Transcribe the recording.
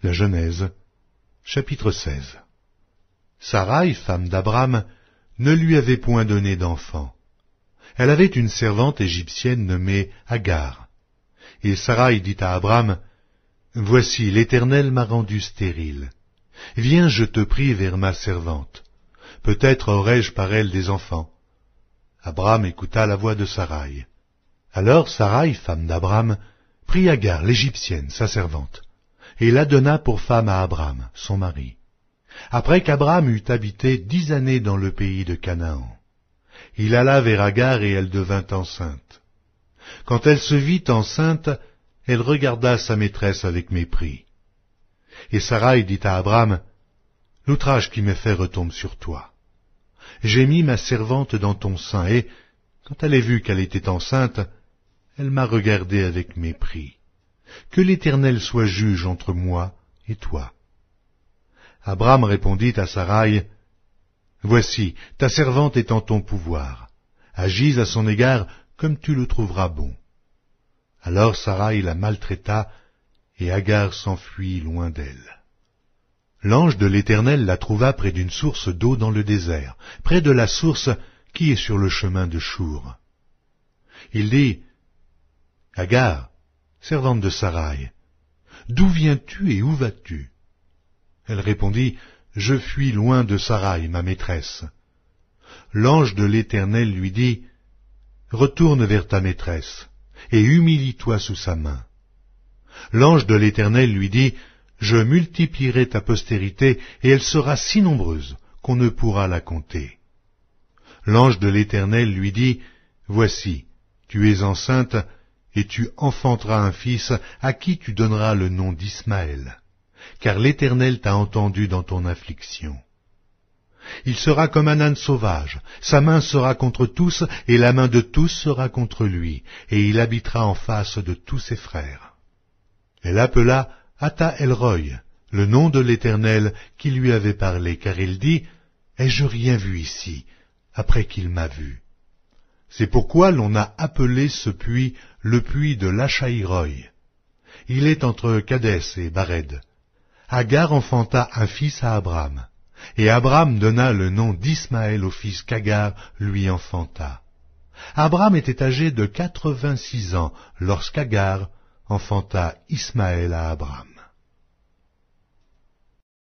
La Genèse, chapitre 16. Saraï, femme d'Abram, ne lui avait point donné d'enfant. Elle avait une servante égyptienne nommée Agar. Et Saraï dit à Abram, « Voici, l'Éternel m'a rendu stérile. Viens, je te prie, vers ma servante. Peut-être aurai-je par elle des enfants. » Abram écouta la voix de Saraï. Alors Saraï, femme d'Abram, prit Agar, l'Égyptienne, sa servante, et la donna pour femme à Abram, son mari. Après qu'Abram eut habité 10 années dans le pays de Canaan, il alla vers Agar et elle devint enceinte. Quand elle se vit enceinte, elle regarda sa maîtresse avec mépris. Et Saraï dit à Abram, « L'outrage qui m'est fait retombe sur toi. J'ai mis ma servante dans ton sein, et, quand elle a vu qu'elle était enceinte, elle m'a regardé avec mépris. Que l'Éternel soit juge entre moi et toi. » Abram répondit à Saraï, « Voici, ta servante est en ton pouvoir. Agis à son égard comme tu le trouveras bon. » Alors Saraï la maltraita, et Agar s'enfuit loin d'elle. L'ange de l'Éternel la trouva près d'une source d'eau dans le désert, près de la source qui est sur le chemin de Chour. Il dit, « Agar, servante de Saraï, d'où viens-tu et où vas-tu » Elle répondit, « Je fuis loin de Saraï, ma maîtresse. » L'ange de l'Éternel lui dit, « Retourne vers ta maîtresse, et humilie-toi sous sa main. » L'ange de l'Éternel lui dit, « Je multiplierai ta postérité, et elle sera si nombreuse qu'on ne pourra la compter. » L'ange de l'Éternel lui dit, « Voici, tu es enceinte, et tu enfanteras un fils à qui tu donneras le nom d'Ismaël, car l'Éternel t'a entendu dans ton affliction. Il sera comme un âne sauvage, sa main sera contre tous, et la main de tous sera contre lui, et il habitera en face de tous ses frères. » Elle appela Ata El-Roy, le nom de l'Éternel qui lui avait parlé, car il dit, « Ai-je rien vu ici, après qu'il m'a vu ?» C'est pourquoi l'on a appelé ce puits le puits de Lachaïroï. Il est entre Kadès et Bared. Agar enfanta un fils à Abram, et Abram donna le nom d'Ismaël au fils qu'Agar lui enfanta. Abram était âgé de 86 ans lorsqu'Agar enfanta Ismaël à Abram.